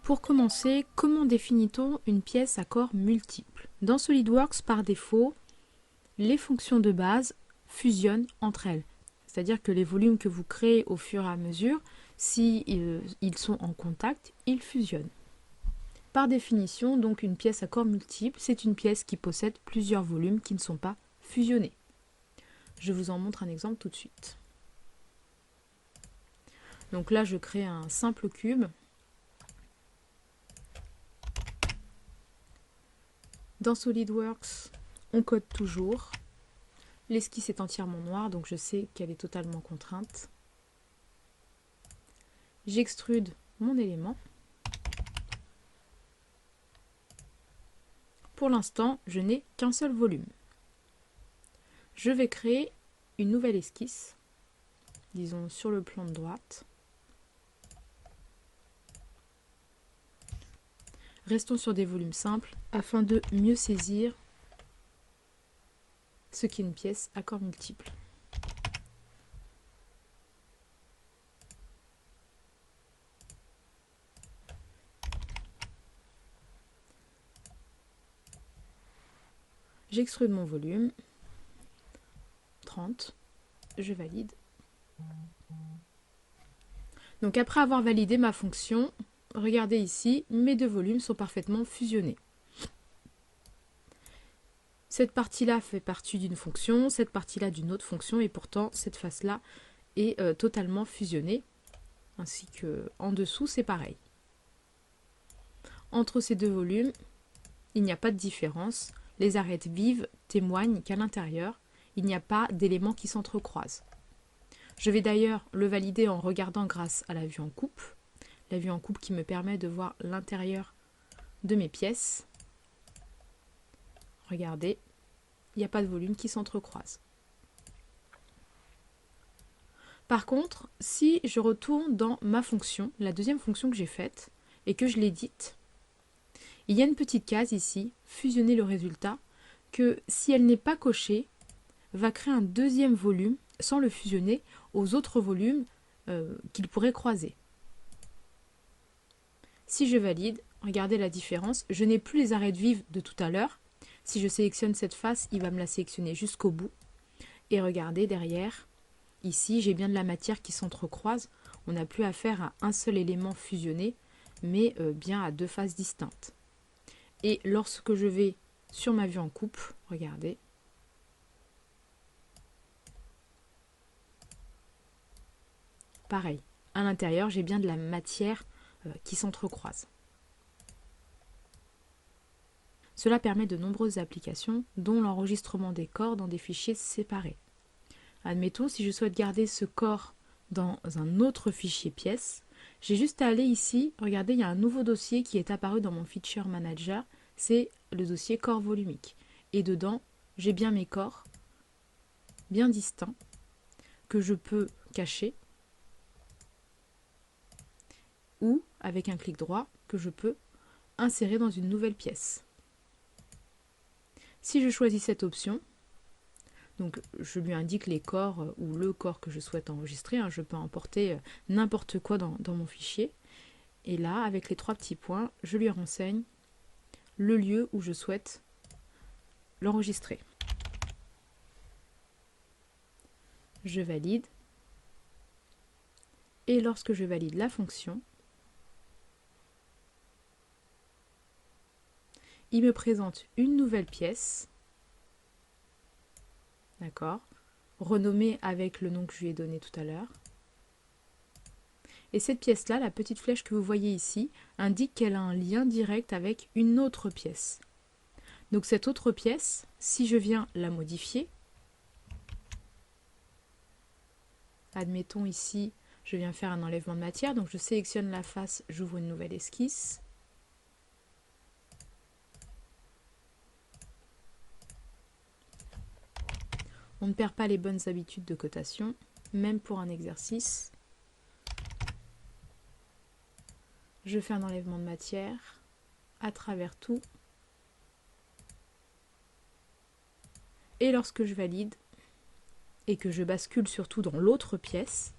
Pour commencer, comment définit-on une pièce à corps multiples? Dans SolidWorks, par défaut, les fonctions de base fusionnent entre elles. C'est-à-dire que les volumes que vous créez au fur et à mesure, si ils sont en contact, ils fusionnent. Par définition, donc une pièce à corps multiples, c'est une pièce qui possède plusieurs volumes qui ne sont pas fusionnés. Je vous en montre un exemple tout de suite. Donc là, je crée un simple cube. Dans SolidWorks, on code toujours. L'esquisse est entièrement noire, donc je sais qu'elle est totalement contrainte. J'extrude mon élément. Pour l'instant, je n'ai qu'un seul volume. Je vais créer une nouvelle esquisse, disons sur le plan de droite. Restons sur des volumes simples afin de mieux saisir ce qu'est une pièce à corps multiples. J'extrude mon volume, 30, je valide. Donc après avoir validé ma fonction, regardez ici, mes deux volumes sont parfaitement fusionnés. Cette partie-là fait partie d'une fonction, cette partie-là d'une autre fonction, et pourtant cette face-là est totalement fusionnée, ainsi que en dessous c'est pareil. Entre ces deux volumes, il n'y a pas de différence. Les arêtes vives témoignent qu'à l'intérieur, il n'y a pas d'éléments qui s'entrecroisent. Je vais d'ailleurs le valider en regardant grâce à la vue en coupe. La vue en coupe qui me permet de voir l'intérieur de mes pièces. Regardez, il n'y a pas de volume qui s'entrecroise. Par contre, si je retourne dans ma fonction, la deuxième fonction que j'ai faite, et que je l'édite, il y a une petite case ici, fusionner le résultat, que si elle n'est pas cochée, va créer un deuxième volume sans le fusionner aux autres volumes qu'il pourrait croiser. Si je valide, regardez la différence, je n'ai plus les arêtes vives de tout à l'heure. Si je sélectionne cette face, il va me la sélectionner jusqu'au bout. Et regardez derrière, ici j'ai bien de la matière qui s'entrecroise. On n'a plus affaire à un seul élément fusionné, mais bien à deux faces distinctes. Et lorsque je vais sur ma vue en coupe, regardez, pareil, à l'intérieur j'ai bien de la matière qui s'entrecroise. Cela permet de nombreuses applications, dont l'enregistrement des corps dans des fichiers séparés. Admettons, si je souhaite garder ce corps dans un autre fichier pièce, j'ai juste à aller ici, regardez, il y a un nouveau dossier qui est apparu dans mon Feature Manager, c'est le dossier corps volumique. Et dedans, j'ai bien mes corps, bien distincts, que je peux cacher, ou, avec un clic droit, que je peux insérer dans une nouvelle pièce. Si je choisis cette option, donc je lui indique les corps ou le corps que je souhaite enregistrer, je peux importer n'importe quoi dans mon fichier, et là, avec les trois petits points, je lui renseigne le lieu où je souhaite l'enregistrer. Je valide, et lorsque je valide la fonction, il me présente une nouvelle pièce, d'accord, renommée avec le nom que je lui ai donné tout à l'heure. Et cette pièce-là, la petite flèche que vous voyez ici, indique qu'elle a un lien direct avec une autre pièce. Donc cette autre pièce, si je viens la modifier, admettons ici, je viens faire un enlèvement de matière, donc je sélectionne la face, j'ouvre une nouvelle esquisse. On ne perd pas les bonnes habitudes de cotation, même pour un exercice. Je fais un enlèvement de matière à travers tout. Et lorsque je valide, et que je bascule surtout dans l'autre pièce,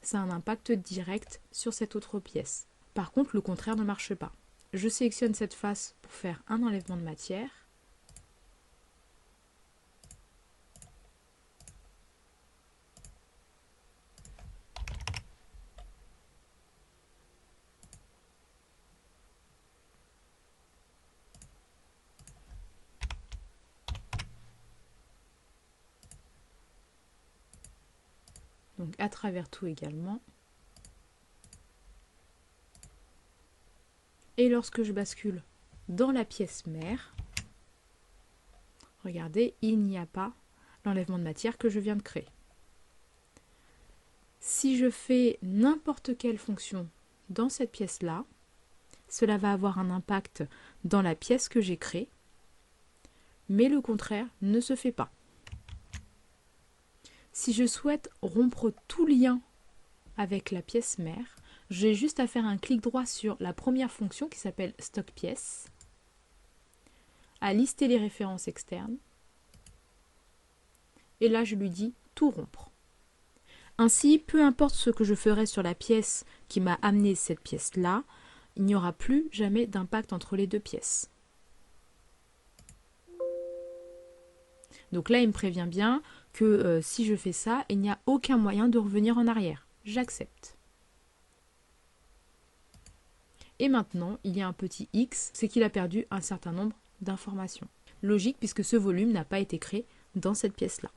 ça a un impact direct sur cette autre pièce. Par contre, le contraire ne marche pas. Je sélectionne cette face pour faire un enlèvement de matière. Donc à travers tout également. Et lorsque je bascule dans la pièce mère, regardez, il n'y a pas l'enlèvement de matière que je viens de créer. Si je fais n'importe quelle fonction dans cette pièce-là, cela va avoir un impact dans la pièce que j'ai créée, mais le contraire ne se fait pas. Si je souhaite rompre tout lien avec la pièce mère, j'ai juste à faire un clic droit sur la première fonction qui s'appelle stock pièce, à lister les références externes, et là je lui dis tout rompre. Ainsi, peu importe ce que je ferai sur la pièce qui m'a amené cette pièce-là, il n'y aura plus jamais d'impact entre les deux pièces. Donc là, il me prévient bien que si je fais ça, il n'y a aucun moyen de revenir en arrière. J'accepte. Et maintenant, il y a un petit X, c'est qu'il a perdu un certain nombre d'informations. Logique, puisque ce volume n'a pas été créé dans cette pièce-là.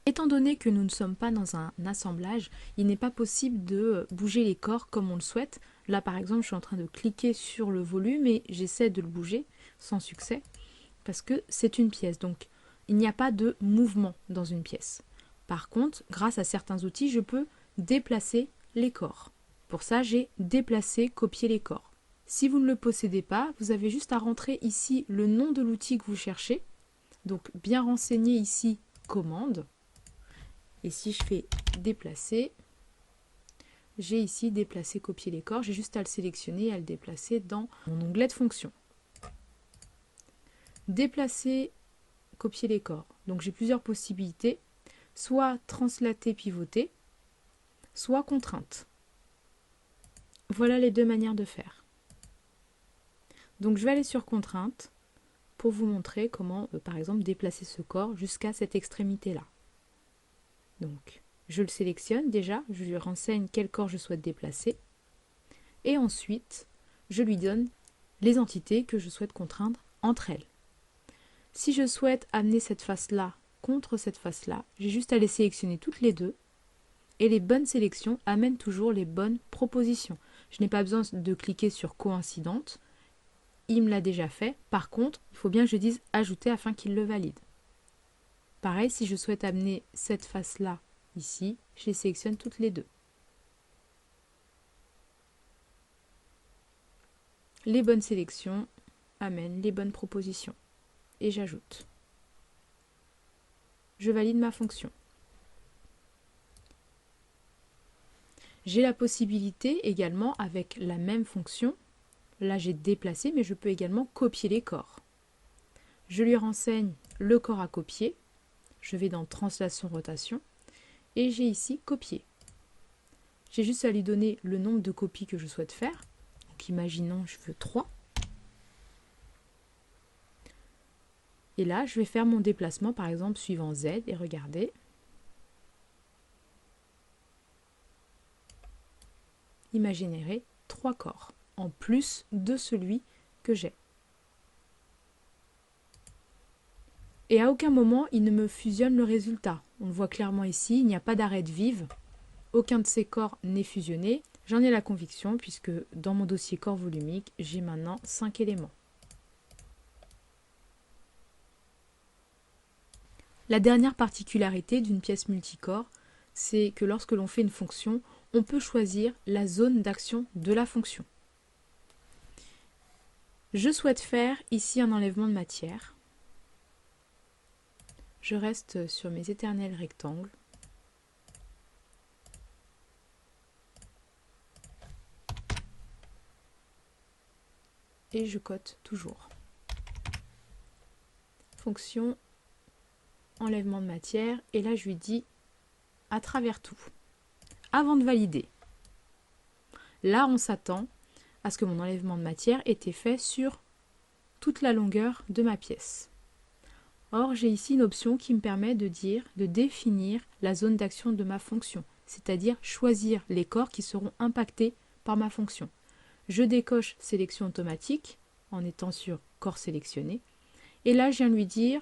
Étant donné que nous ne sommes pas dans un assemblage, il n'est pas possible de bouger les corps comme on le souhaite. Là, par exemple, je suis en train de cliquer sur le volume et j'essaie de le bouger sans succès, parce que c'est une pièce. Donc, il n'y a pas de mouvement dans une pièce. Par contre, grâce à certains outils, je peux déplacer les corps. Pour ça, j'ai déplacé, copier les corps. Si vous ne le possédez pas, vous avez juste à rentrer ici le nom de l'outil que vous cherchez. Donc, bien renseigné ici, commande. Et si je fais déplacer, j'ai ici déplacer, copier les corps. J'ai juste à le sélectionner et à le déplacer dans mon onglet de fonction. Déplacer, copier les corps. Donc j'ai plusieurs possibilités, soit translater, pivoter, soit contrainte. Voilà les deux manières de faire. Donc je vais aller sur contrainte pour vous montrer comment, par exemple, déplacer ce corps jusqu'à cette extrémité-là. Donc je le sélectionne déjà, je lui renseigne quel corps je souhaite déplacer, et ensuite je lui donne les entités que je souhaite contraindre entre elles. Si je souhaite amener cette face-là contre cette face-là, j'ai juste à les sélectionner toutes les deux, et les bonnes sélections amènent toujours les bonnes propositions. Je n'ai pas besoin de cliquer sur coïncidente, il me l'a déjà fait. Par contre, il faut bien que je dise ajouter afin qu'il le valide. Pareil, si je souhaite amener cette face-là ici, je les sélectionne toutes les deux. Les bonnes sélections amènent les bonnes propositions. Et j'ajoute. Je valide ma fonction. J'ai la possibilité également, avec la même fonction, là j'ai déplacé, mais je peux également copier les corps. Je lui renseigne le corps à copier, je vais dans translation, rotation, et j'ai ici copier. J'ai juste à lui donner le nombre de copies que je souhaite faire. Donc imaginons, je veux 3. Et là, je vais faire mon déplacement, par exemple, suivant Z, et regardez. Il m'a généré 3 corps, en plus de celui que j'ai. Et à aucun moment, il ne me fusionne le résultat. On le voit clairement ici, il n'y a pas d'arête vive. Aucun de ces corps n'est fusionné. J'en ai la conviction, puisque dans mon dossier corps volumique, j'ai maintenant 5 éléments. La dernière particularité d'une pièce multicorps, c'est que lorsque l'on fait une fonction, on peut choisir la zone d'action de la fonction. Je souhaite faire ici un enlèvement de matière. Je reste sur mes éternels rectangles. Et je cote toujours. Fonction enlèvement de matière, et là je lui dis à travers tout. Avant de valider, Là, on s'attend à ce que mon enlèvement de matière ait été fait sur toute la longueur de ma pièce. Or, j'ai ici une option qui me permet de définir la zone d'action de ma fonction, c'est-à-dire choisir les corps qui seront impactés par ma fonction. Je décoche sélection automatique en étant sur corps sélectionné. Et là, je viens lui dire,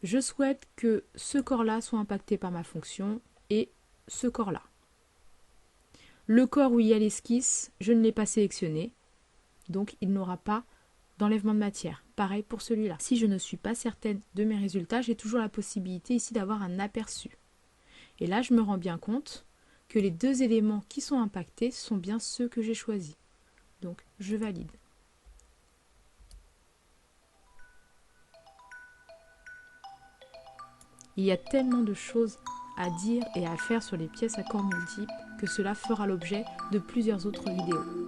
je souhaite que ce corps-là soit impacté par ma fonction et ce corps-là. Le corps où il y a l'esquisse, je ne l'ai pas sélectionné, donc il n'aura pas d'enlèvement de matière. Pareil pour celui-là. Si je ne suis pas certaine de mes résultats, j'ai toujours la possibilité ici d'avoir un aperçu. Et là, je me rends bien compte que les deux éléments qui sont impactés sont bien ceux que j'ai choisis. Donc, je valide. Il y a tellement de choses à dire et à faire sur les pièces à corps multiples que cela fera l'objet de plusieurs autres vidéos.